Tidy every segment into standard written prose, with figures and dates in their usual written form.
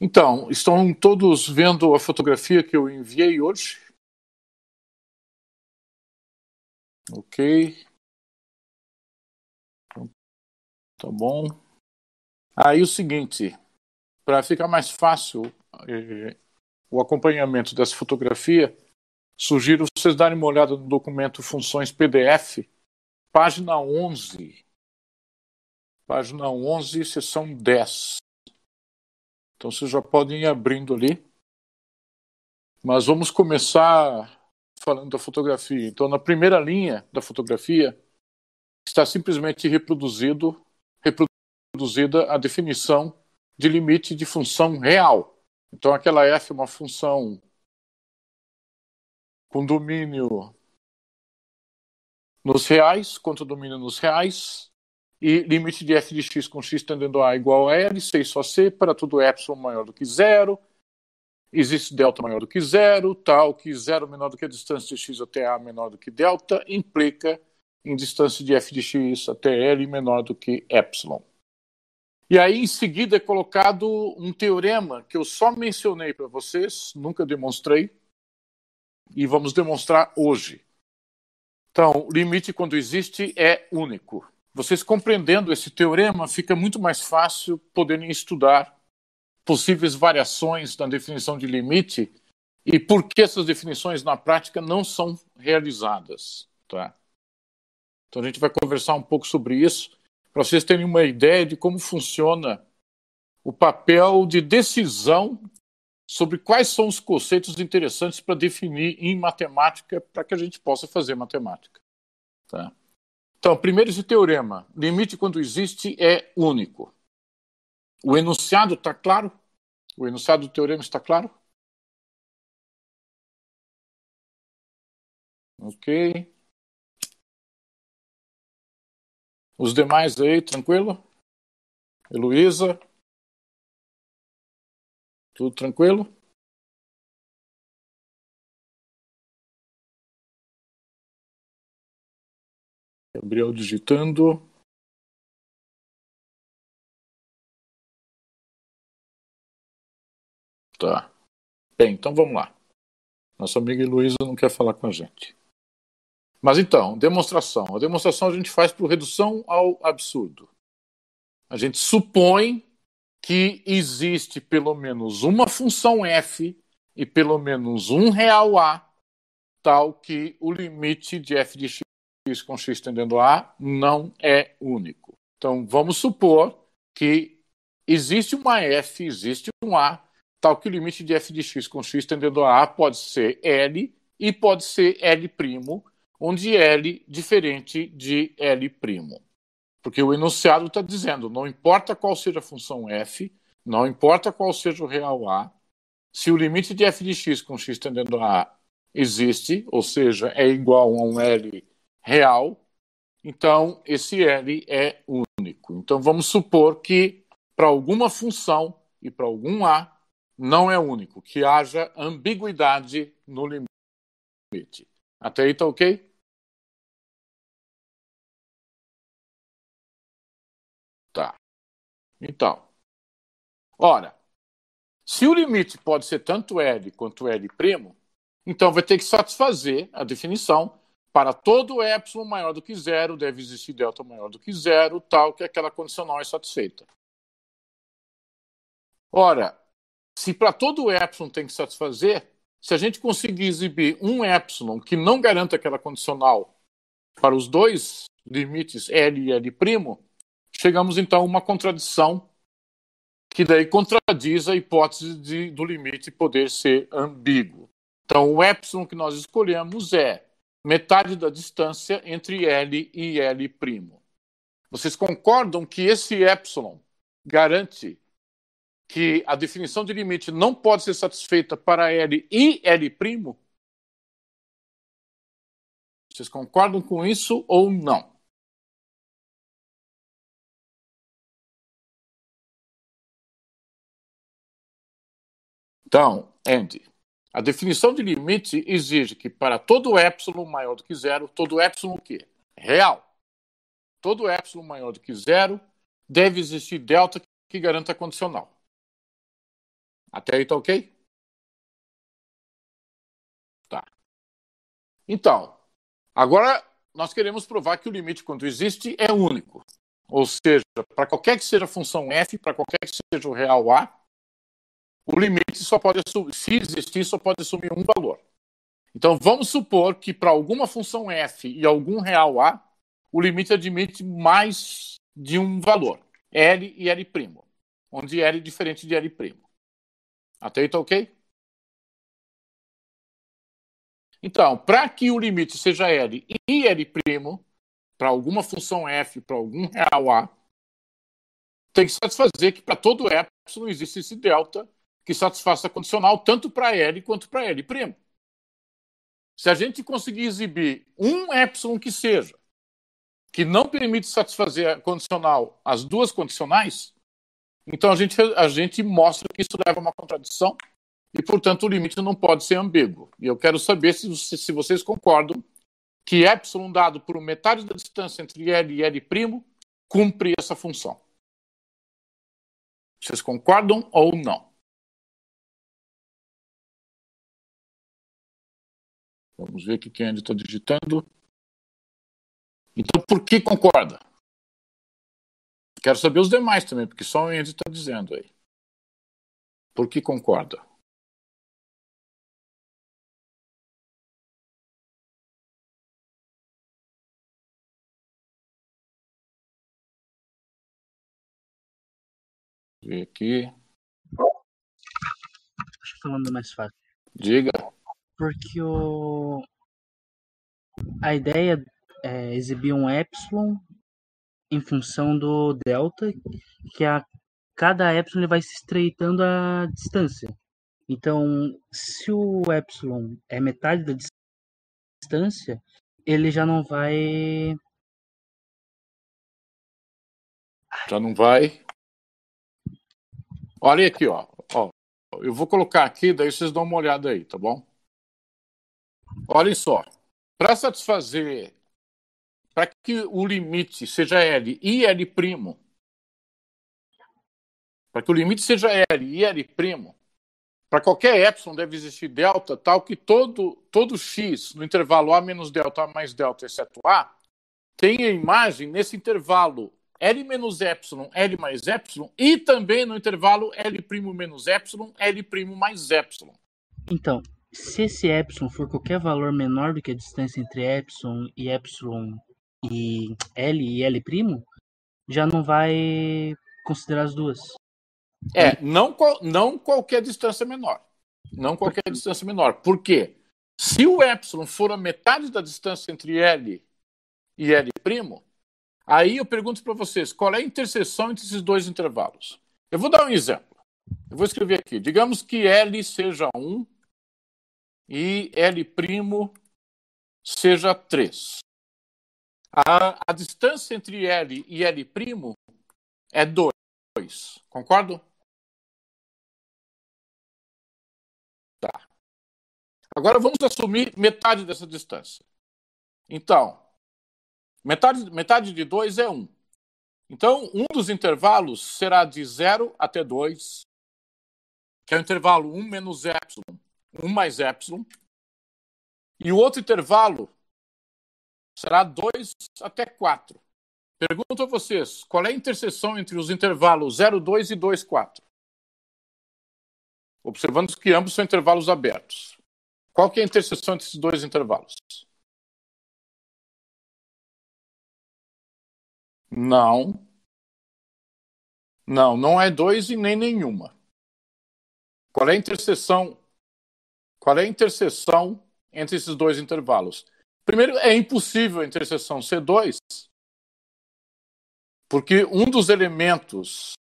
Então, estão todos vendo a fotografia que eu enviei hoje? Ok. Tá bom. Aí o seguinte, para ficar mais fácil o acompanhamento dessa fotografia, sugiro vocês darem uma olhada no documento Funções PDF, página 11. Página 11, seção 10. Então vocês já podem ir abrindo ali. Mas vamos começar falando da fotografia. Então, na primeira linha da fotografia, está simplesmente reproduzida a definição de limite de função real. Então, aquela f é uma função com domínio nos reais, contra domínio nos reais, e limite de f de x com x tendendo a igual a L, C só C, para todo epsilon maior do que zero. Existe delta maior do que zero, tal que zero menor do que a distância de x até a menor do que delta, implica em distância de f de x até L menor do que epsilon. E aí, em seguida, é colocado um teorema que eu só mencionei para vocês, nunca demonstrei, e vamos demonstrar hoje. Então, o limite, quando existe, é único. Vocês compreendendo esse teorema, fica muito mais fácil poderem estudar possíveis variações na definição de limite e por que essas definições na prática não são realizadas. Tá? Então a gente vai conversar um pouco sobre isso, para vocês terem uma ideia de como funciona o papel de decisão sobre quais são os conceitos interessantes para definir em matemática, para que a gente possa fazer matemática. Tá? Então, primeiro esse teorema, limite quando existe é único. O enunciado está claro? O enunciado do teorema está claro? Ok. Os demais aí, tranquilo? Heloísa? Tudo tranquilo? Gabriel digitando. Tá. Bem, então vamos lá. Nossa amiga Heloísa não quer falar com a gente. Mas então, demonstração. A demonstração a gente faz por redução ao absurdo. A gente supõe que existe pelo menos uma função f e pelo menos um real a, tal que o limite de f de x com x tendendo a A não é único. Então, vamos supor que existe uma f, existe um a, tal que o limite de f de x com x tendendo a pode ser L e pode ser L', onde L diferente de L'. Porque o enunciado está dizendo, não importa qual seja a função f, não importa qual seja o real a, se o limite de f de x com x tendendo a A existe, ou seja, é igual a um L real, então esse L é único. Então vamos supor que para alguma função e para algum A não é único, que haja ambiguidade no limite. Até aí tá ok? Tá. Então, ora, se o limite pode ser tanto L quanto L', então vai ter que satisfazer a definição para todo epsilon maior do que zero, deve existir delta maior do que zero, tal que aquela condicional é satisfeita. Ora, se para todo epsilon tem que satisfazer, se a gente conseguir exibir um epsilon que não garanta aquela condicional para os dois limites L e L', chegamos então a uma contradição que daí contradiz a hipótese do limite poder ser ambíguo. Então, o epsilon que nós escolhemos é metade da distância entre L e L'. Vocês concordam que esse epsilon garante que a definição de limite não pode ser satisfeita para L e L'? Vocês concordam com isso ou não? Então, Andy, a definição de limite exige que para todo epsilon maior do que zero, todo epsilon o quê? Real. Todo epsilon maior do que zero, deve existir delta que garanta a condicional. Até aí tá ok? Tá. Então, agora nós queremos provar que o limite, quando existe, é único. Ou seja, para qualquer que seja a função f, para qualquer que seja o real a, o limite só pode assumir, se existir, só pode assumir um valor. Então, vamos supor que para alguma função f e algum real a, o limite admite mais de um valor, L e L', onde L é diferente de L'. Até aí tá ok? Então, para que o limite seja L e L', para alguma função f, para algum real a, tem que satisfazer que para todo epsilon existe esse delta que satisfaça a condicional tanto para L quanto para L'. Se a gente conseguir exibir um epsilon que seja, que não permite satisfazer a condicional, as duas condicionais, então a gente mostra que isso leva a uma contradição e, portanto, o limite não pode ser ambíguo. E eu quero saber se vocês concordam que epsilon dado por metade da distância entre L e L' cumpre essa função. Vocês concordam ou não? Vamos ver o que Andy está digitando. Então, por que concorda? Quero saber os demais também, porque só o Andy está dizendo aí. Por que concorda? Vou ver aqui. Acho que falando mais fácil. Diga. Porque a ideia é exibir um epsilon em função do delta, que cada epsilon ele vai se estreitando a distância. Então, se o epsilon é metade da distância, ele já não vai... Já não vai? Olha aqui, ó. Eu vou colocar aqui, daí vocês dão uma olhada aí, tá bom? Olhem só. Para satisfazer, para que o limite seja L e L', para que o limite seja L e L', para qualquer epsilon deve existir delta, tal que todo x no intervalo A menos delta, A mais delta, exceto A, tenha imagem nesse intervalo L menos epsilon, L mais epsilon, e também no intervalo L' menos epsilon, L' mais epsilon. Então, se esse epsilon for qualquer valor menor do que a distância entre epsilon e L e L', já não vai considerar as duas. Não qualquer distância menor. Não qualquer distância menor. Por quê? Se o epsilon for a metade da distância entre L e L', aí eu pergunto para vocês, qual é a interseção entre esses dois intervalos? Eu vou dar um exemplo. Eu vou escrever aqui. Digamos que L seja 1 e L' seja 3. A distância entre L e L' é 2. Concordo? Tá. Agora vamos assumir metade dessa distância. Então, metade de 2 é 1. Então, um dos intervalos será de 0 até 2, que é o intervalo 1 menos epsilon, 1 mais epsilon. E o outro intervalo será 2 até 4. Pergunto a vocês, qual é a interseção entre os intervalos 0, 2 e 2, 4? Observando que ambos são intervalos abertos. Qual que é a interseção entre esses dois intervalos? Não. Não é 2 e nem nenhuma. Qual é a interseção entre esses dois intervalos? Primeiro, é impossível a interseção ser 2, porque um dos elementos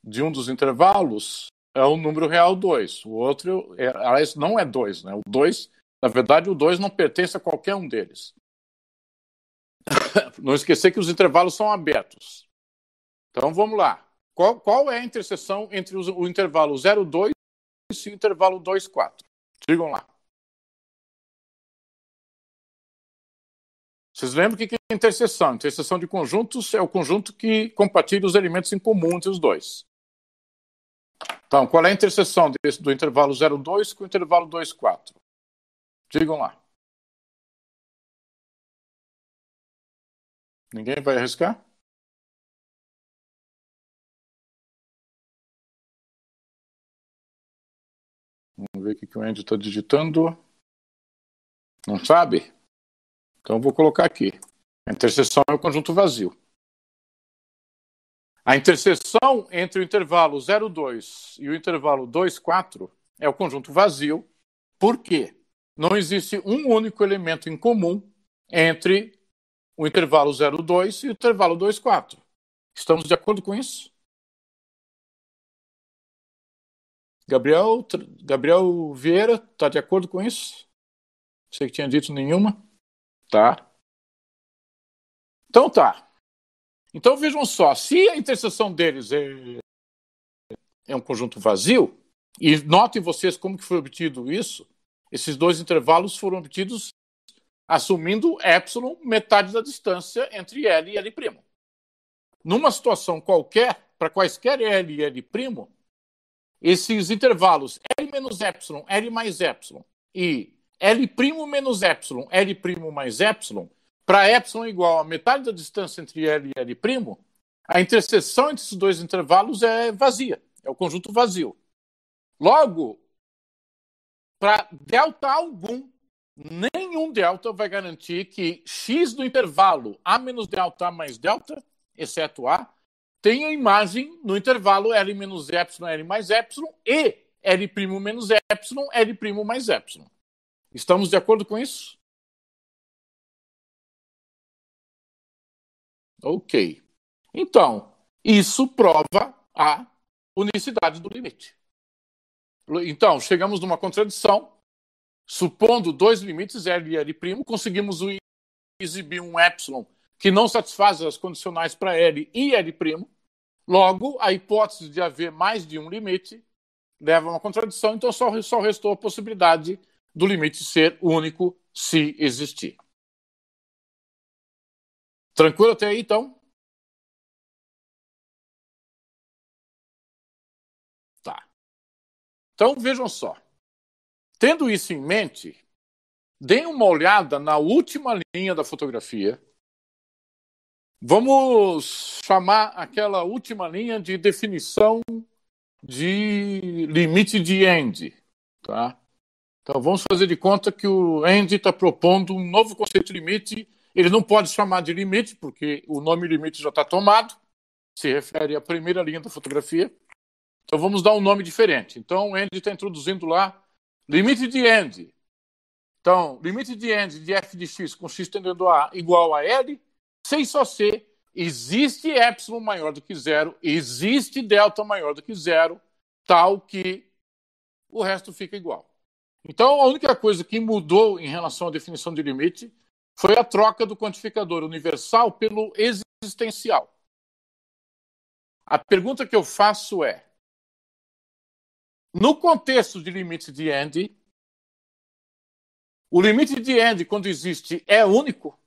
de um dos intervalos é o número real 2. O outro, aliás, não é 2, né? O 2, na verdade, o 2 não pertence a qualquer um deles. Não esquecer que os intervalos são abertos. Então, vamos lá. Qual é a interseção entre o intervalo 0, 2 e o intervalo 2, 4? Digam lá. Vocês lembram o que é interseção? Interseção de conjuntos é o conjunto que compartilha os elementos em comum entre os dois. Então, qual é a interseção do intervalo 0,2 com o intervalo 2,4? Digam lá. Ninguém vai arriscar? Vamos ver o que o Andy está digitando. Não sabe? Então, vou colocar aqui. A interseção é o conjunto vazio. A interseção entre o intervalo 0,2 e o intervalo 2,4 é o conjunto vazio. Por quê? Não existe um único elemento em comum entre o intervalo 0,2 e o intervalo 2,4. Estamos de acordo com isso? Gabriel Vieira, está de acordo com isso? Você que tinha dito nenhuma? Tá. Então tá. Então vejam só, se a interseção deles é um conjunto vazio, e notem vocês como que foi obtido isso, esses dois intervalos foram obtidos assumindo epsilon, metade da distância entre L e L'. Numa situação qualquer, para quaisquer L e L', esses intervalos L menos epsilon, L mais epsilon e L' menos epsilon, L' mais epsilon, para epsilon igual a metade da distância entre L e L', a interseção entre esses dois intervalos é vazia, é o conjunto vazio. Logo, para delta algum, nenhum delta vai garantir que x do intervalo A menos delta A mais delta, exceto A, tenha imagem no intervalo L menos epsilon, L mais epsilon e L' menos epsilon, L' mais epsilon. Estamos de acordo com isso? Ok. Então, isso prova a unicidade do limite. Então, chegamos numa contradição. Supondo dois limites, L e L', conseguimos exibir um epsilon que não satisfaz as condicionais para L e L'. Logo, a hipótese de haver mais de um limite leva a uma contradição, então só restou a possibilidade do limite ser único se existir. Tranquilo até aí, então? Tá. Então, vejam só. Tendo isso em mente, deem uma olhada na última linha da fotografia. Vamos chamar aquela última linha de definição de limite de End. Tá? Então, vamos fazer de conta que o End está propondo um novo conceito de limite. Ele não pode chamar de limite, porque o nome limite já está tomado. Se refere à primeira linha da fotografia. Então, vamos dar um nome diferente. Então, o End está introduzindo lá limite de End. Então, limite de End de f de x com x tendendo a igual a L, se e só se existe epsilon maior do que zero, existe delta maior do que zero, tal que o resto fica igual. Então, a única coisa que mudou em relação à definição de limite foi a troca do quantificador universal pelo existencial. A pergunta que eu faço é, no contexto de limite de End, o limite de End, quando existe, é único?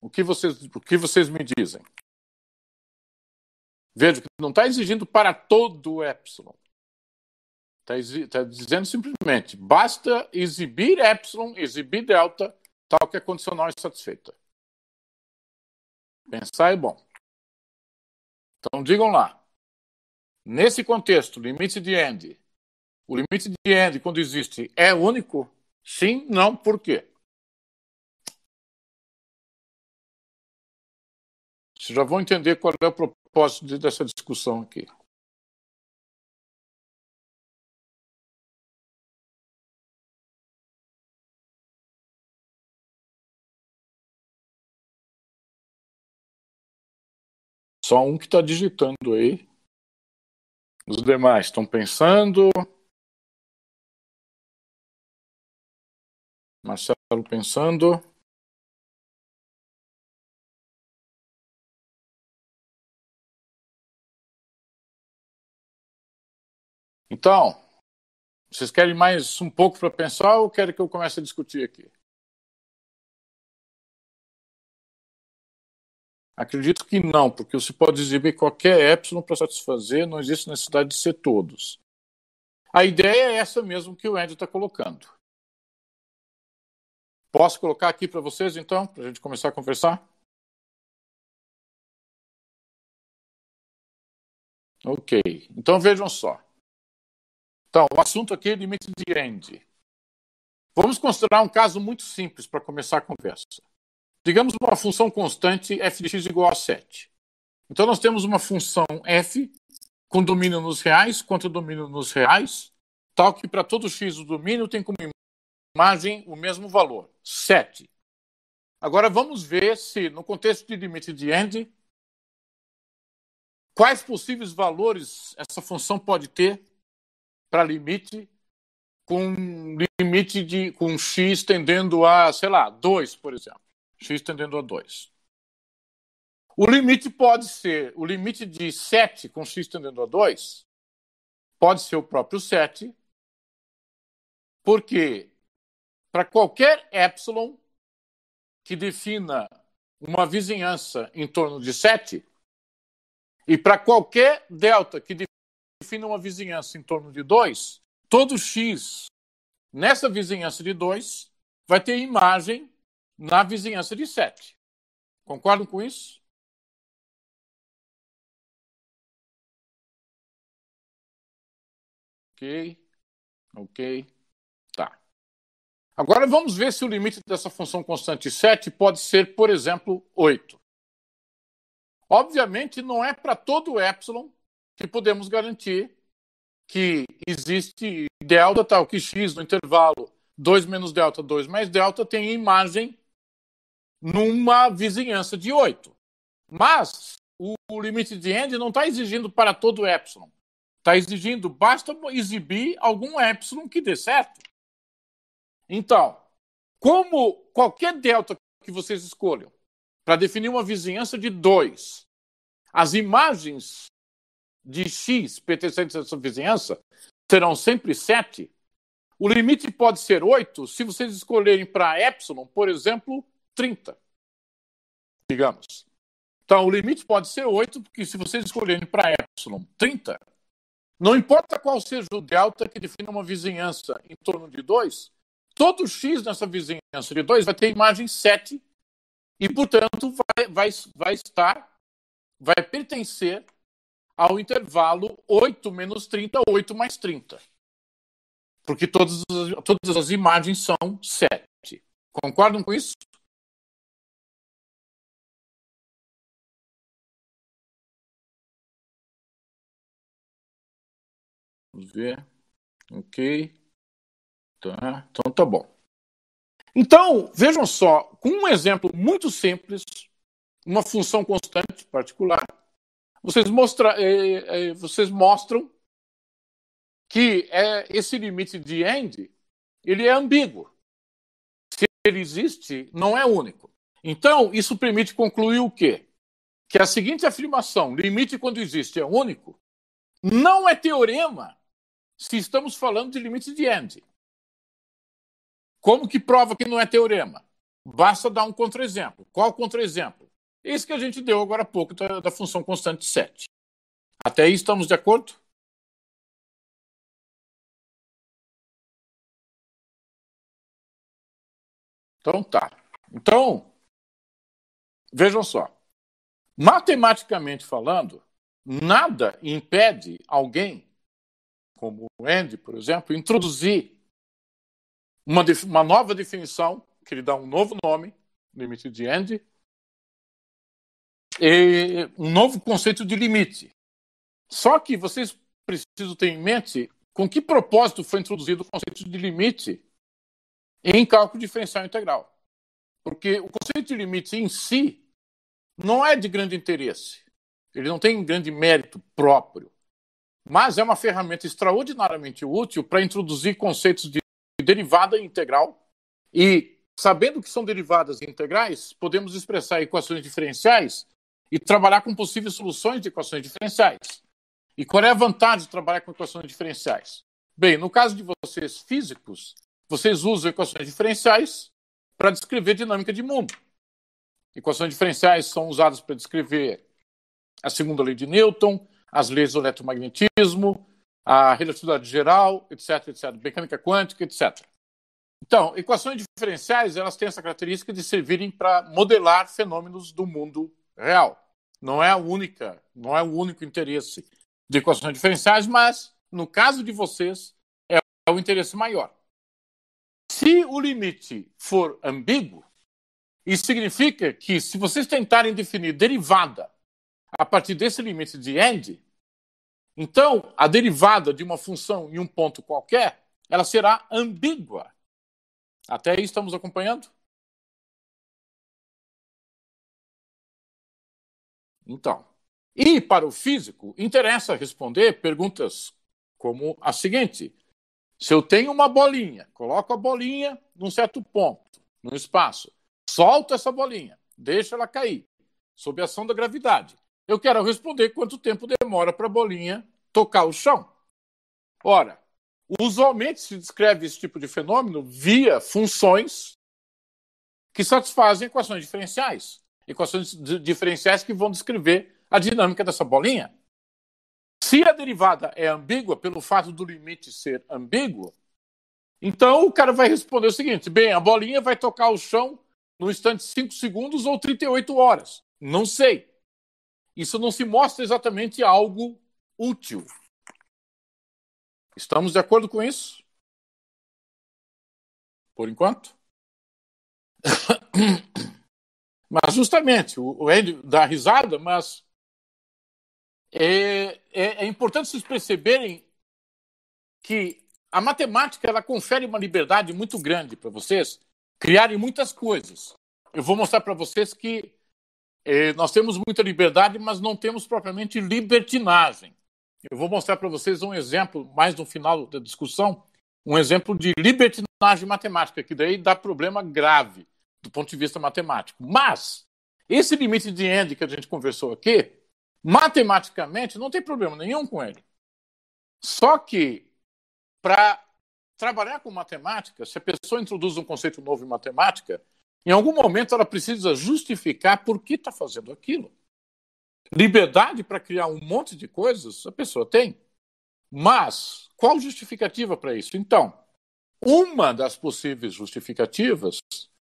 O que vocês me dizem? Veja que não está exigindo para todo o epsilon. Está dizendo simplesmente, basta exibir epsilon, exibir delta, tal que a condicional é satisfeita. Pensar é bom. Então, digam lá. Nesse contexto, limite de End, o limite de End, quando existe, é único? Sim, não, por quê? Vocês já vão entender qual é o propósito dessa discussão aqui. Só um que está digitando aí. Os demais estão pensando. Marcelo pensando. Então, vocês querem mais um pouco para pensar ou querem que eu comece a discutir aqui? Acredito que não, porque você pode exibir qualquer epsilon para satisfazer, não existe necessidade de ser todos. A ideia é essa mesmo que o Andy está colocando. Posso colocar aqui para vocês, então, para a gente começar a conversar? Ok, então vejam só. Então, o assunto aqui é limite de Andy. Vamos considerar um caso muito simples para começar a conversa. Digamos uma função constante f de x igual a 7. Então, nós temos uma função f com domínio nos reais, contra domínio nos reais, tal que para todo x o domínio tem como imagem o mesmo valor, 7. Agora, vamos ver se, no contexto de limite de Andy, quais possíveis valores essa função pode ter para limite com x tendendo a, sei lá, 2, por exemplo. X tendendo a 2. O limite pode ser, o limite de 7 com x tendendo a 2 pode ser o próprio 7, porque para qualquer epsilon que defina uma vizinhança em torno de 7, e para qualquer delta que defina uma vizinhança em torno de 2, todo x nessa vizinhança de 2 vai ter imagem na vizinhança de 7. Concordam com isso? Ok. Tá. Agora vamos ver se o limite dessa função constante 7 pode ser, por exemplo, 8. Obviamente, não é para todo epsilon que podemos garantir que existe delta tal que x no intervalo 2 menos delta, 2 mais delta tem imagem numa vizinhança de 8. Mas o limite de Andy não está exigindo para todo epsilon. Está exigindo, basta exibir algum epsilon que dê certo. Então, como qualquer delta que vocês escolham para definir uma vizinhança de 2, as imagens de x pertencentes a essa vizinhança serão sempre 7, o limite pode ser 8 se vocês escolherem para epsilon, por exemplo, 30. Digamos. Então, o limite pode ser 8, porque se vocês escolherem para epsilon 30, não importa qual seja o delta que define uma vizinhança em torno de 2, todo x nessa vizinhança de 2 vai ter imagem 7 e, portanto, vai pertencer ao intervalo 8 menos 30, 8 mais 30. Porque todas as imagens são 7. Concordam com isso? Vamos ver. Ok. Tá. Então tá bom. Então, vejam só, com um exemplo muito simples, uma função constante particular, vocês mostram que esse limite de Andy ele é ambíguo. Se ele existe, não é único. Então, isso permite concluir o quê? Que a seguinte afirmação, limite quando existe é único, não é teorema se estamos falando de limite de Andy. Como que prova que não é teorema? Basta dar um contra-exemplo. Qual contra-exemplo? Esse que a gente deu agora há pouco da função constante 7. Até aí estamos de acordo? Então tá. Então, vejam só. Matematicamente falando, nada impede alguém, como o Andy, por exemplo, introduzir uma nova definição, que ele dá um novo nome, limite de Andy, e um novo conceito de limite. Só que vocês precisam ter em mente com que propósito foi introduzido o conceito de limite em cálculo diferencial integral. Porque o conceito de limite em si não é de grande interesse. Ele não tem grande mérito próprio. Mas é uma ferramenta extraordinariamente útil para introduzir conceitos de derivada integral. E, sabendo que são derivadas integrais, podemos expressar equações diferenciais e trabalhar com possíveis soluções de equações diferenciais. E qual é a vantagem de trabalhar com equações diferenciais? Bem, no caso de vocês físicos, vocês usam equações diferenciais para descrever dinâmica de mundo. Equações diferenciais são usadas para descrever a segunda lei de Newton, as leis do eletromagnetismo, a relatividade geral, etc., etc., mecânica quântica, etc. Então, equações diferenciais, elas têm essa característica de servirem para modelar fenômenos do mundo real. Não é o único interesse de equações diferenciais, mas, no caso de vocês, é o interesse maior. Se o limite for ambíguo, isso significa que, se vocês tentarem definir derivada a partir desse limite de End, então a derivada de uma função em um ponto qualquer, ela será ambígua. Até aí estamos acompanhando? Então, e para o físico, interessa responder perguntas como a seguinte: se eu tenho uma bolinha, coloco a bolinha num certo ponto, no espaço, solto essa bolinha, deixo ela cair, sob a ação da gravidade. Eu quero responder quanto tempo demora para a bolinha tocar o chão. Ora, usualmente se descreve esse tipo de fenômeno via funções que satisfazem equações diferenciais. Equações diferenciais que vão descrever a dinâmica dessa bolinha. Se a derivada é ambígua, pelo fato do limite ser ambíguo, então o cara vai responder o seguinte: bem, a bolinha vai tocar o chão no instante de 5 segundos ou 38 horas. Não sei. Isso não se mostra exatamente algo útil. Estamos de acordo com isso? Por enquanto? Mas justamente, o Andy dá risada, mas é importante vocês perceberem que a matemática ela confere uma liberdade muito grande para vocês criarem muitas coisas. Eu vou mostrar para vocês que nós temos muita liberdade, mas não temos propriamente libertinagem. Eu vou mostrar para vocês um exemplo, mais no final da discussão, um exemplo de libertinagem matemática, que daí dá problema grave do ponto de vista matemático. Mas esse limite de End que a gente conversou aqui, matematicamente, não tem problema nenhum com ele. Só que, para trabalhar com matemática, se a pessoa introduz um conceito novo em matemática, em algum momento ela precisa justificar por que está fazendo aquilo. Liberdade para criar um monte de coisas a pessoa tem. Mas qual justificativa para isso? Então, uma das possíveis justificativas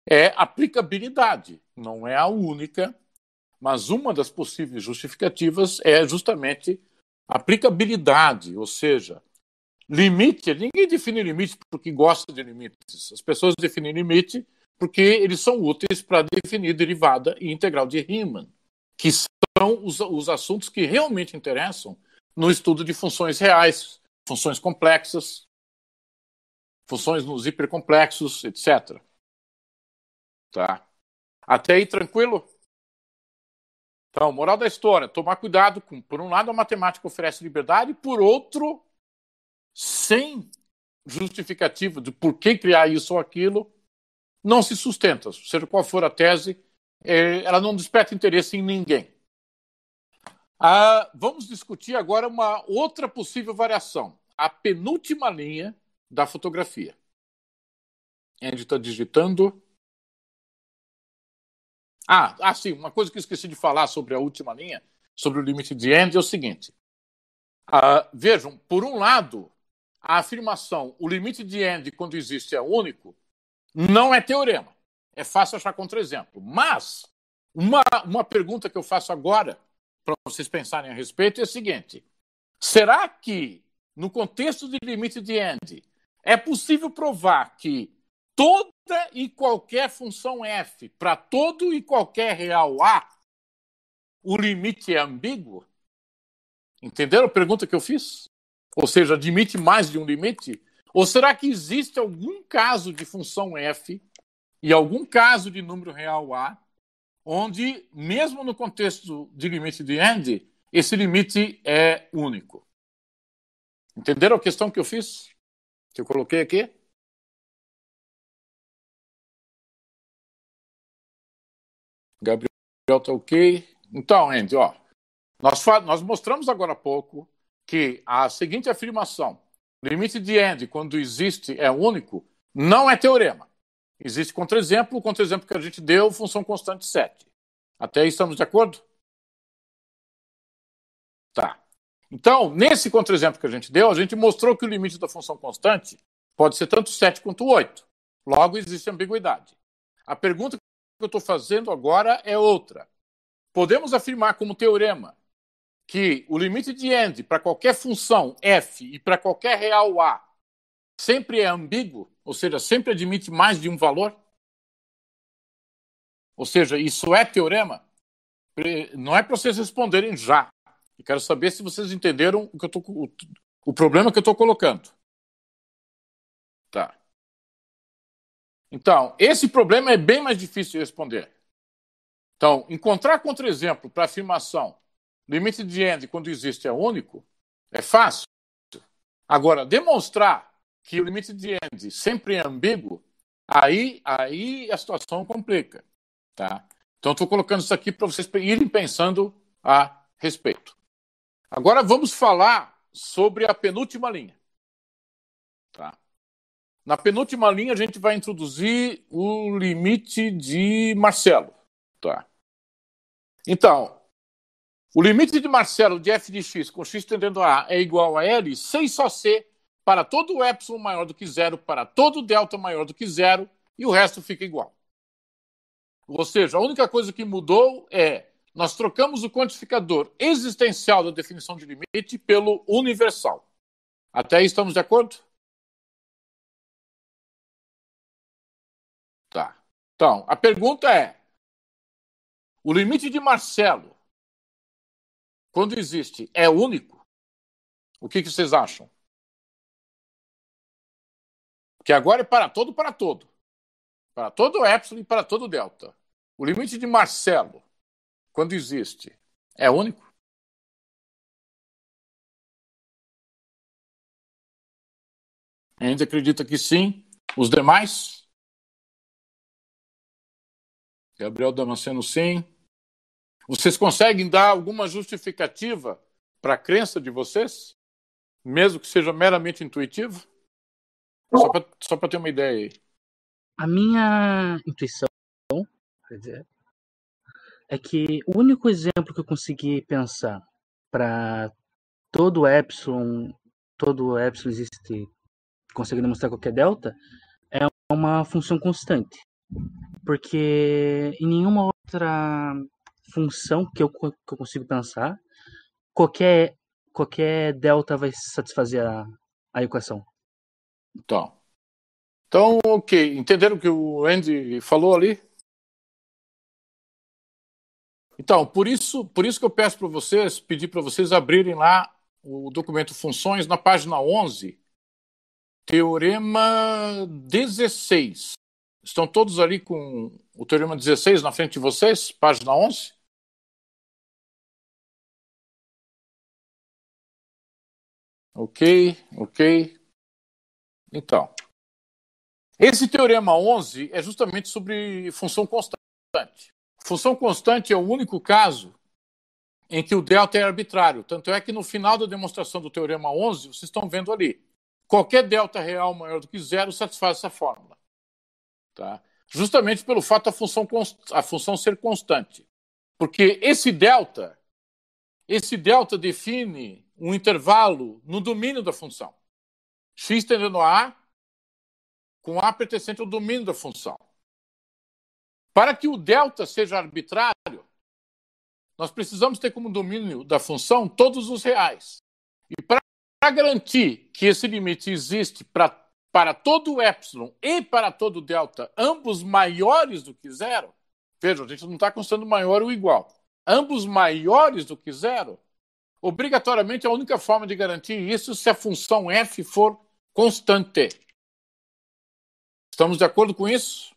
é aplicabilidade. Não é a única, mas uma das possíveis justificativas é justamente aplicabilidade, ou seja, limite. Ninguém define limite porque gosta de limites. As pessoas definem limite porque eles são úteis para definir derivada e integral de Riemann, que são os assuntos que realmente interessam no estudo de funções reais, funções complexas, funções nos hipercomplexos, etc. Tá? Até aí, tranquilo? Então, moral da história, tomar cuidado com, por um lado, a matemática oferece liberdade, por outro, sem justificativa de por que criar isso ou aquilo, não se sustenta. Seja qual for a tese, ela não desperta interesse em ninguém. Vamos discutir agora uma outra possível variação, a penúltima linha da fotografia. Andy está digitando. Sim, uma coisa que eu esqueci de falar sobre a última linha, sobre o limite de Andy, é o seguinte. Vejam, por um lado, a afirmação o limite de Andy quando existe é único, não é teorema. É fácil achar contra-exemplo. Mas uma pergunta que eu faço agora, para vocês pensarem a respeito, é a seguinte: será que, no contexto de limite de Andy, é possível provar que toda e qualquer função f para todo e qualquer real a, o limite é ambíguo? Entenderam a pergunta que eu fiz? Ou seja, admite mais de um limite? Ou será que existe algum caso de função f e algum caso de número real a onde, mesmo no contexto de limite de Andy, esse limite é único? Entenderam a questão que eu fiz? Que eu coloquei aqui? Gabriel está ok. Então, Andy, nós mostramos agora há pouco que a seguinte afirmação: limite de Andy, quando existe, é único, não é teorema. Existe contra-exemplo, o contra-exemplo que a gente deu, função constante 7. Até aí estamos de acordo? Tá. Então, nesse contra-exemplo que a gente deu, a gente mostrou que o limite da função constante pode ser tanto 7 quanto 8. Logo, existe ambiguidade. A pergunta que eu estou fazendo agora é outra. Podemos afirmar como teorema que o limite de end para qualquer função f e para qualquer real a sempre é ambíguo, ou seja, sempre admite mais de um valor? Ou seja, isso é teorema? Não é para vocês responderem já. Eu quero saber se vocês entenderam o problema que eu estou colocando. Tá. Então, esse problema é bem mais difícil de responder. Então, encontrar contra-exemplo para afirmação limite de end quando existe é único é fácil. Agora, demonstrar que o limite de end sempre é ambíguo, aí a situação complica. Tá? Então, estou colocando isso aqui para vocês irem pensando a respeito. Agora, vamos falar sobre a penúltima linha. Tá? Na penúltima linha, a gente vai introduzir o limite de Marcelo. Tá? Então, o limite de Marcelo de f de x com x tendendo a é igual a L sem só C para todo epsilon maior do que zero, para todo delta maior do que zero, e o resto fica igual. Ou seja, a única coisa que mudou é nós trocamos o quantificador existencial da definição de limite pelo universal. Até aí estamos de acordo? Tá. Então, a pergunta é: o limite de Marcelo, quando existe, é único? O que vocês acham? Que agora é para todo. Para todo epsilon e para todo delta. O limite de Marcelo, quando existe, é único? A gente acredita que sim. Os demais? Gabriel Damasceno, sim. Vocês conseguem dar alguma justificativa para a crença de vocês? Mesmo que seja meramente intuitiva? Só para ter uma ideia aí. A minha intuição, quer dizer, é que o único exemplo que eu consegui pensar para todo epsilon existe, conseguindo demonstrar qualquer delta, é uma função constante. Porque em nenhuma outra função que eu consigo pensar, qualquer delta vai satisfazer a equação. Então, ok. Entenderam o que o Andy falou ali? Então, por isso que eu peço para vocês, pedir para vocês abrirem lá o documento Funções na página 11, Teorema 16. Estão todos ali com o Teorema 16 na frente de vocês? Página 11? Ok. Então, esse Teorema 11 é justamente sobre função constante. Função constante é o único caso em que o delta é arbitrário. Tanto é que no final da demonstração do Teorema 11, vocês estão vendo ali, qualquer delta real maior do que zero satisfaz essa fórmula. Tá? Justamente pelo fato da função ser constante. Porque esse delta define um intervalo no domínio da função. X tendendo a A, com A pertencente ao domínio da função. Para que o delta seja arbitrário, nós precisamos ter como domínio da função todos os reais. E para garantir que esse limite existe para todo epsilon e para todo delta, ambos maiores do que zero, veja, a gente não está considerando maior ou igual. Ambos maiores do que zero, obrigatoriamente a única forma de garantir isso se a função f for constante. Estamos de acordo com isso?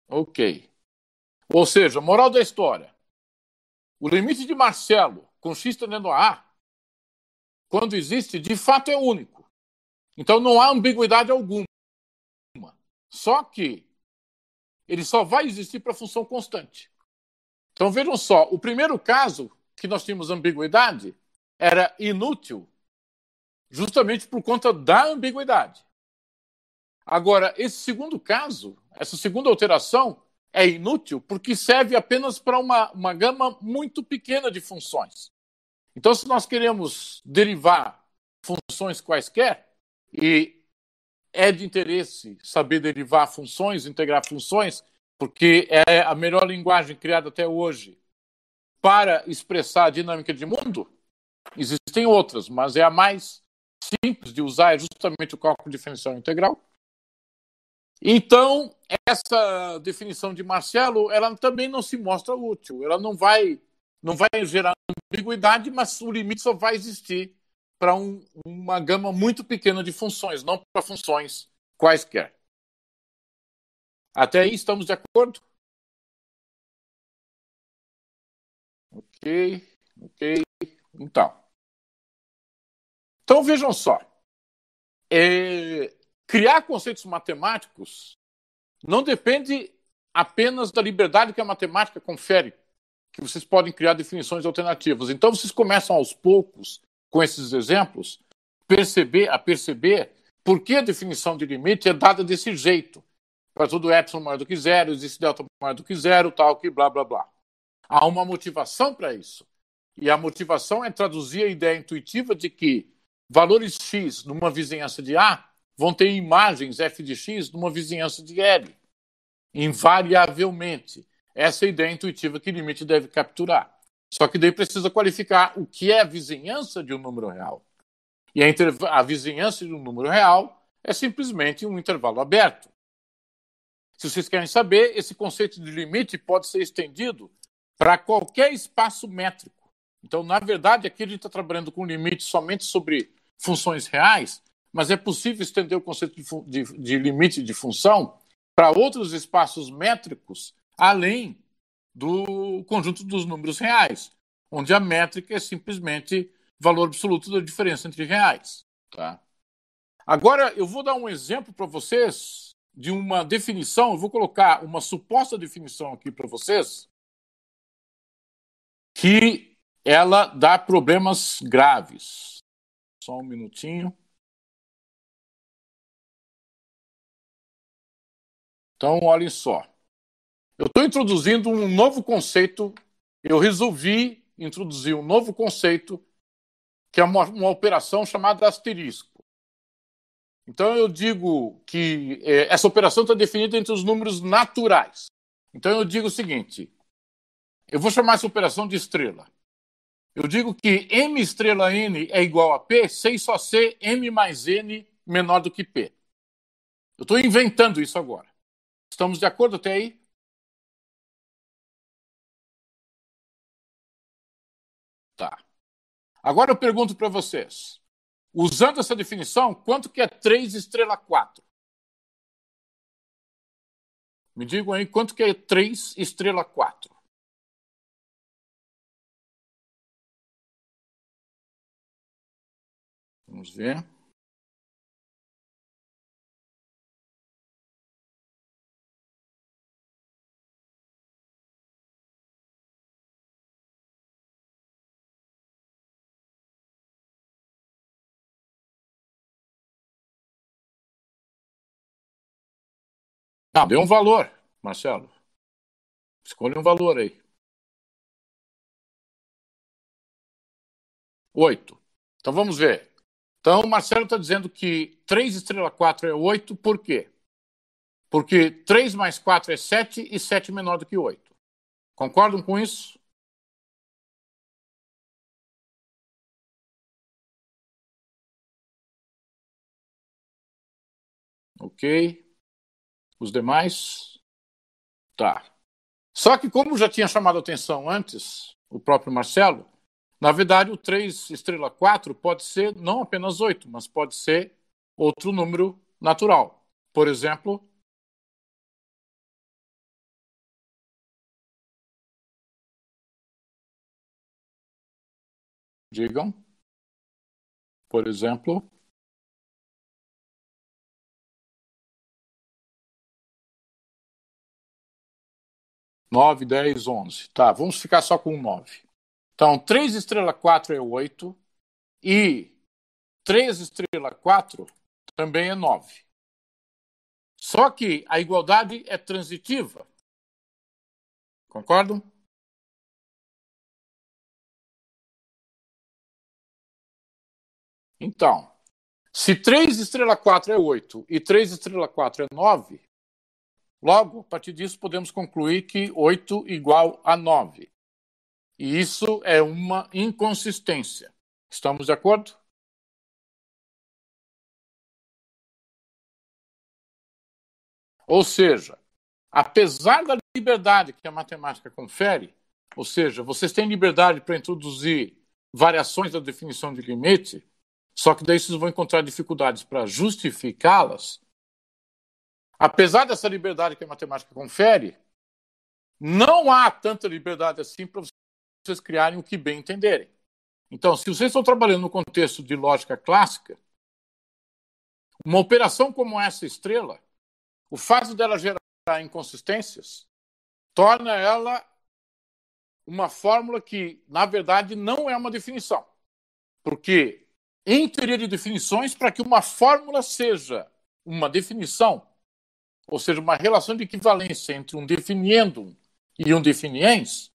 Ok. Ou seja, moral da história. O limite de Marcelo com x tendendo a A, quando existe, de fato é único. Então não há ambiguidade alguma. Só que ele só vai existir para a função constante. Então vejam só, o primeiro caso que nós tínhamos ambiguidade era inútil justamente por conta da ambiguidade. Agora, esse segundo caso, essa segunda alteração é inútil porque serve apenas para uma gama muito pequena de funções. Então, se nós queremos derivar funções quaisquer, e é de interesse saber derivar funções, integrar funções, porque é a melhor linguagem criada até hoje para expressar a dinâmica de mundo. Existem outras, mas é a mais simples de usar, é justamente o cálculo diferencial integral. Então, essa definição de Marcelo, ela também não se mostra útil. Ela não vai gerar ambiguidade, mas o limite só vai existir para uma gama muito pequena de funções, não para funções quaisquer. Até aí estamos de acordo? Ok. Então vejam só. Criar conceitos matemáticos não depende apenas da liberdade que a matemática confere, que vocês podem criar definições alternativas. Então vocês começam aos poucos, com esses exemplos, a perceber por que a definição de limite é dada desse jeito. Para tudo epsilon maior do que zero, existe delta maior do que zero, tal, que blá, blá, blá. Há uma motivação para isso. E a motivação é traduzir a ideia intuitiva de que valores x numa vizinhança de A vão ter imagens f de x numa vizinhança de L. Invariavelmente. Essa é a ideia intuitiva que o limite deve capturar. Só que daí precisa qualificar o que é a vizinhança de um número real. E a vizinhança de um número real é simplesmente um intervalo aberto. Se vocês querem saber, esse conceito de limite pode ser estendido para qualquer espaço métrico. Então, na verdade, aqui a gente está trabalhando com limite somente sobre funções reais, mas é possível estender o conceito de limite de função para outros espaços métricos além do conjunto dos números reais, onde a métrica é simplesmente valor absoluto da diferença entre reais. Tá? Agora, eu vou dar um exemplo para vocês de uma definição, eu vou colocar uma suposta definição aqui para vocês, que ela dá problemas graves. Só um minutinho. Então, olhem só. Eu estou introduzindo um novo conceito, eu resolvi introduzir um novo conceito, que é uma operação chamada asterisco. Então, eu digo que essa operação está definida entre os números naturais. Então, eu digo o seguinte, eu vou chamar essa operação de estrela. Eu digo que M estrela N é igual a P, sem só ser M mais N menor do que P. Eu estou inventando isso agora. Estamos de acordo até aí? Tá. Agora eu pergunto para vocês. Usando essa definição, quanto que é 3 estrela 4? Me digam aí quanto que é 3 estrela 4. Vamos ver. Ah, deu um valor, Marcelo. Escolha um valor aí. 8. Então vamos ver. Então o Marcelo está dizendo que 3 estrela 4 é 8, por quê? Porque 3 mais 4 é 7 e 7 é menor do que 8. Concordam com isso? Ok. Os demais? Tá. Só que como já tinha chamado a atenção antes, o próprio Marcelo, na verdade o 3 estrela 4 pode ser não apenas 8, mas pode ser outro número natural. Por exemplo, digam, por exemplo, 9, 10, 11. Tá, vamos ficar só com 9. Então, 3 estrela 4 é 8 e 3 estrela 4 também é 9. Só que a igualdade é transitiva. Concordam? Então, se 3 estrela 4 é 8 e 3 estrela 4 é 9, logo, a partir disso, podemos concluir que 8 igual a 9. E isso é uma inconsistência. Estamos de acordo? Ou seja, apesar da liberdade que a matemática confere, ou seja, vocês têm liberdade para introduzir variações da definição de limite, só que daí vocês vão encontrar dificuldades para justificá-las. Apesar dessa liberdade que a matemática confere, não há tanta liberdade assim para vocês criarem o que bem entenderem. Então, se vocês estão trabalhando no contexto de lógica clássica, uma operação como essa estrela, o fato dela gerar inconsistências, torna ela uma fórmula que, na verdade, não é uma definição. Porque, em teoria de definições, para que uma fórmula seja uma definição, ou seja, uma relação de equivalência entre um definiendum e um definiens,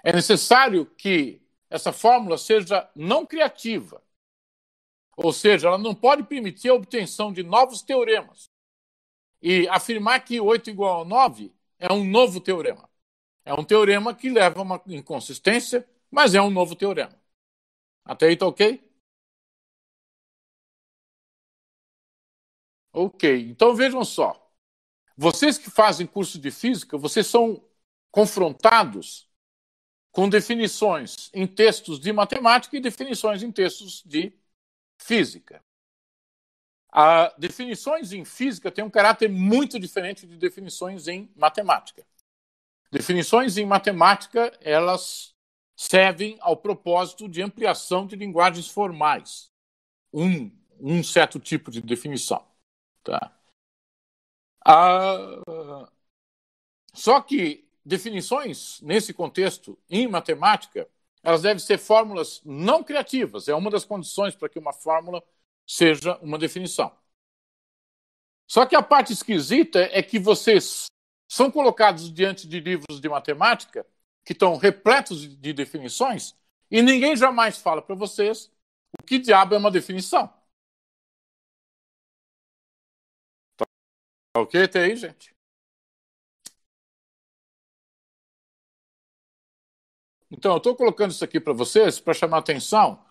é necessário que essa fórmula seja não criativa. Ou seja, ela não pode permitir a obtenção de novos teoremas. E afirmar que 8 igual a 9 é um novo teorema. É um teorema que leva a uma inconsistência, mas é um novo teorema. Até aí tá ok? Ok, então vejam só. Vocês que fazem curso de física, vocês são confrontados com definições em textos de matemática e definições em textos de física. As definições em física têm um caráter muito diferente de definições em matemática. Definições em matemática, elas servem ao propósito de ampliação de linguagens formais. Um certo tipo de definição. Tá? Só que definições, nesse contexto, em matemática, elas devem ser fórmulas não criativas. É uma das condições para que uma fórmula seja uma definição. Só que a parte esquisita é que vocês são colocados diante de livros de matemática que estão repletos de definições e ninguém jamais fala para vocês o que diabo é uma definição. Tá ok até aí, gente? Então, eu estou colocando isso aqui para vocês para chamar a atenção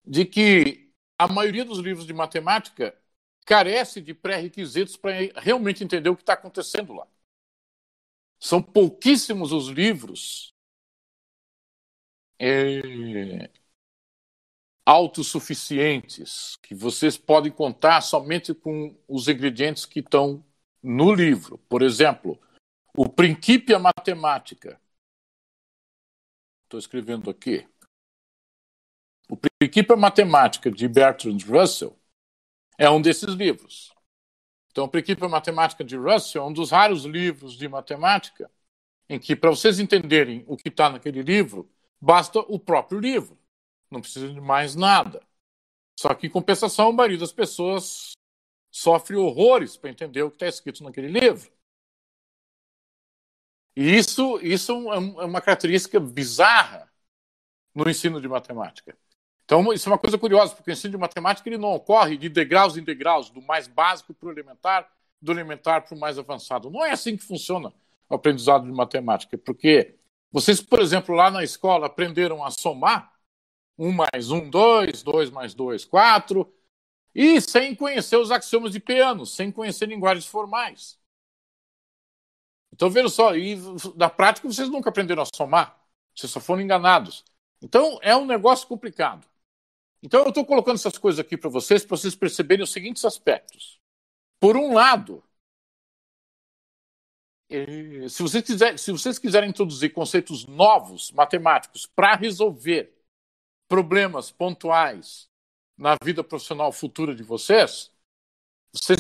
de que a maioria dos livros de matemática carece de pré-requisitos para realmente entender o que está acontecendo lá. São pouquíssimos os livros autossuficientes que vocês podem contar somente com os ingredientes que estão no livro. Por exemplo, o Principia Mathematica. Estou escrevendo aqui. O Principia Mathematica de Bertrand Russell é um desses livros. Então, o Principia Mathematica de Russell é um dos raros livros de matemática em que, para vocês entenderem o que está naquele livro, basta o próprio livro. Não precisa de mais nada. Só que, em compensação, a maioria das pessoas sofre horrores para entender o que está escrito naquele livro. E isso é uma característica bizarra no ensino de matemática. Então, isso é uma coisa curiosa, porque o ensino de matemática ele não ocorre de degraus em degraus, do mais básico para o elementar, do elementar para o mais avançado. Não é assim que funciona o aprendizado de matemática, porque vocês, por exemplo, lá na escola aprenderam a somar 1 mais 1, 2, 2 mais 2, 4, e sem conhecer os axiomas de Peano, sem conhecer linguagens formais. Então, vejam só, e na prática vocês nunca aprenderam a somar, vocês só foram enganados. Então, é um negócio complicado. Então, eu estou colocando essas coisas aqui para vocês perceberem os seguintes aspectos. Por um lado, se vocês quiserem introduzir conceitos novos, matemáticos, para resolver problemas pontuais na vida profissional futura de vocês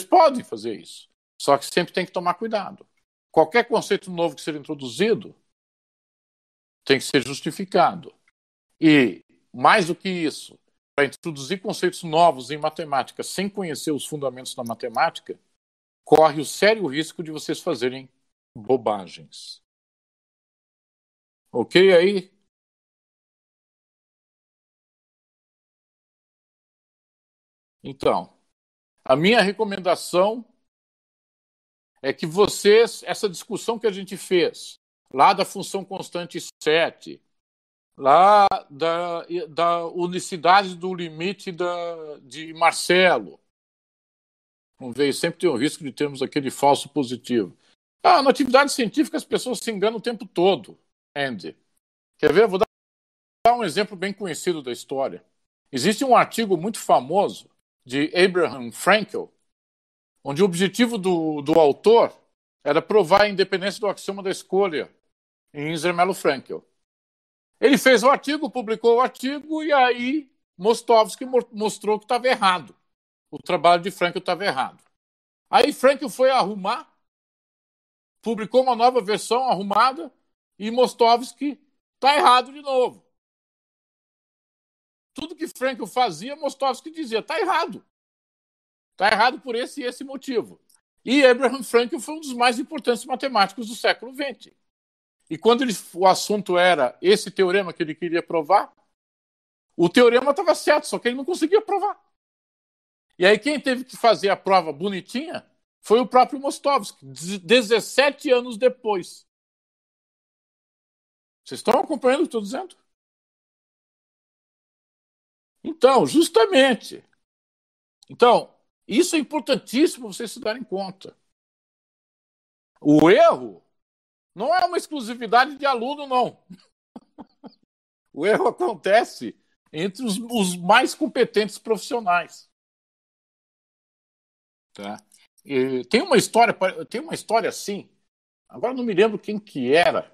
podem fazer isso. Só que sempre tem que tomar cuidado. Qualquer conceito novo que seja introduzido tem que ser justificado. E, mais do que isso, introduzir conceitos novos em matemática sem conhecer os fundamentos da matemática, corre o sério risco de vocês fazerem bobagens. Ok aí? Então, a minha recomendação é que vocês, essa discussão que a gente fez, lá da função constante 7, lá da unicidade do limite de Marcelo, vamos ver, sempre tem o risco de termos aquele falso positivo. Na atividade científica as pessoas se enganam o tempo todo, Andy. Quer ver? Vou dar um exemplo bem conhecido da história. Existe um artigo muito famoso de Abraham Frankel, onde o objetivo do autor era provar a independência do axioma da escolha em Zermelo Frankel. Ele fez o artigo, publicou o artigo, e aí Mostovski mostrou que estava errado. O trabalho de Frankel estava errado. Aí Frankel foi arrumar, publicou uma nova versão arrumada, e Mostovski está errado de novo. Tudo que Frankel fazia, Mostovski dizia, está errado. Está errado por esse e esse motivo. E Abraham Frankel foi um dos mais importantes matemáticos do século XX. E quando o assunto era esse teorema que ele queria provar, o teorema estava certo, só que ele não conseguia provar. E aí quem teve que fazer a prova bonitinha foi o próprio Mostovski, 17 anos depois. Vocês estão acompanhando o que estou dizendo? Então, justamente. Então, isso é importantíssimo vocês se darem conta. O erro não é uma exclusividade de aluno, não. O erro acontece entre os mais competentes profissionais. Tá? E tem uma história assim, agora não me lembro quem que era,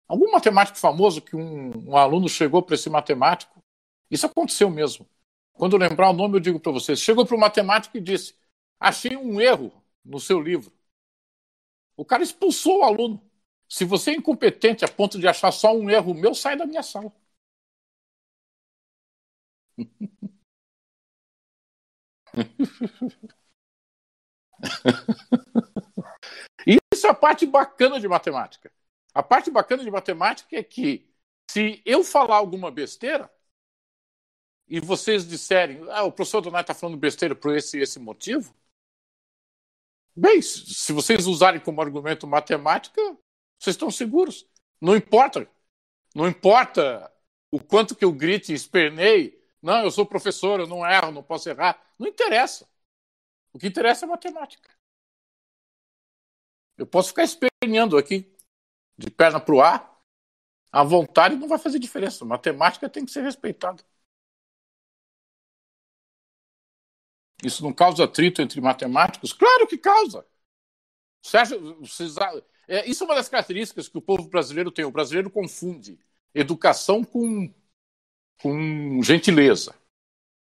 algum matemático famoso que um aluno chegou para esse matemático, isso aconteceu mesmo. Quando eu lembrar o nome eu digo para vocês, chegou para o matemático e disse, achei um erro no seu livro. O cara expulsou o aluno. Se você é incompetente a ponto de achar só um erro meu, sai da minha sala. Isso é a parte bacana de matemática. A parte bacana de matemática é que se eu falar alguma besteira e vocês disserem, o professor Donai está falando besteira por esse e esse motivo, bem, se vocês usarem como argumento matemática, vocês estão seguros. Não importa o quanto que eu grite e esperneie, não, eu sou professor, eu não erro, não posso errar. Não interessa. O que interessa é matemática. Eu posso ficar esperneando aqui, de perna para o ar, à vontade não vai fazer diferença. Matemática tem que ser respeitada. Isso não causa atrito entre matemáticos? Claro que causa. Isso é uma das características que o povo brasileiro tem. O brasileiro confunde educação com gentileza.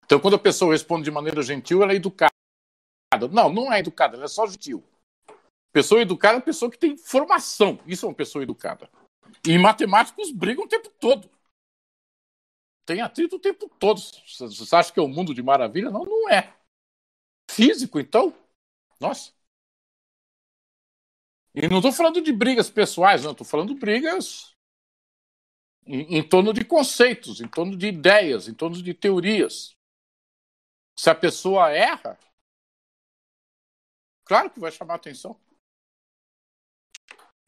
Então, quando a pessoa responde de maneira gentil, ela é educada. Não, não é educada, ela é só gentil. Pessoa educada é uma pessoa que tem formação. Isso é uma pessoa educada. E matemáticos brigam o tempo todo. Tem atrito o tempo todo. Você acha que é um mundo de maravilha? Não, não é. Físico, então? Nossa. E não estou falando de brigas pessoais, não. Estou falando de brigas em torno de conceitos, em torno de ideias, em torno de teorias. Se a pessoa erra, claro que vai chamar atenção.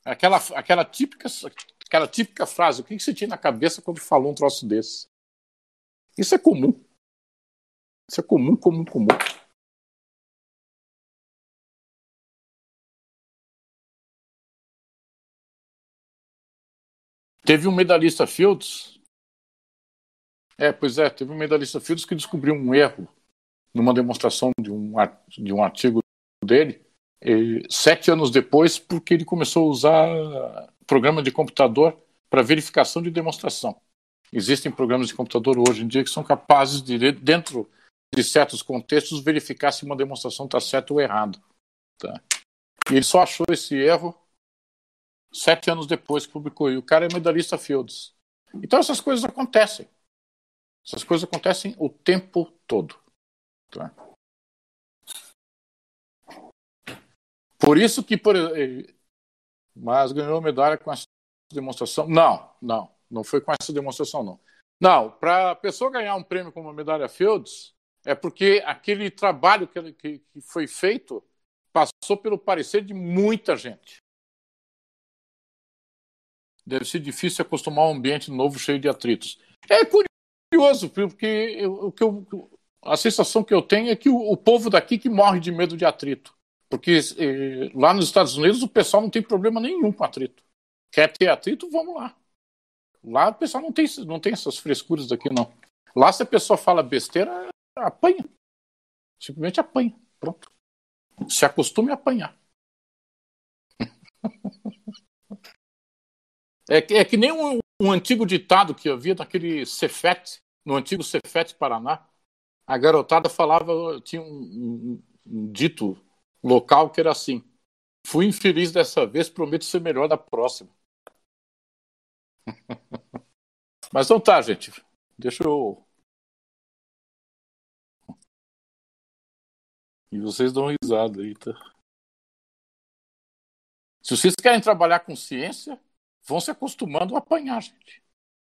Aquela típica frase, o que você tinha na cabeça quando falou um troço desse? Isso é comum. Isso é comum. Teve um medalhista Fields. Teve um medalhista Fields que descobriu um erro numa demonstração de um artigo dele, 7 anos depois, porque ele começou a usar programa de computador para verificação de demonstração. Existem programas de computador hoje em dia que são capazes de, dentro de certos contextos, verificar se uma demonstração está certa ou errada. Tá? E ele só achou esse erro 7 anos depois que publicou. E o cara é medalhista Fields. Então essas coisas acontecem. Essas coisas acontecem o tempo todo. Tá? Por isso que, mas ganhou medalha com essa demonstração? Não foi com essa demonstração, não. Não, para a pessoa ganhar um prêmio como a medalha Fields, é porque aquele trabalho que foi feito passou pelo parecer de muita gente. Deve ser difícil acostumar a um ambiente novo cheio de atritos. É curioso, porque a sensação que eu tenho é que o povo daqui que morre de medo de atrito. Porque lá nos Estados Unidos o pessoal não tem problema nenhum com atrito. Quer ter atrito? Vamos lá. Lá o pessoal não tem essas frescuras daqui, não. Lá se a pessoa fala besteira, apanha. Simplesmente apanha. Pronto. Se acostume a apanhar. É que nem um antigo ditado que havia naquele Cefete, no antigo Cefete Paraná. A garotada falava, tinha um dito local que era assim: fui infeliz dessa vez, prometo ser melhor da próxima. Mas então tá, gente. Deixa eu. E vocês dão risada aí, tá? Se vocês querem trabalhar com ciência, vão se acostumando a apanhar, gente.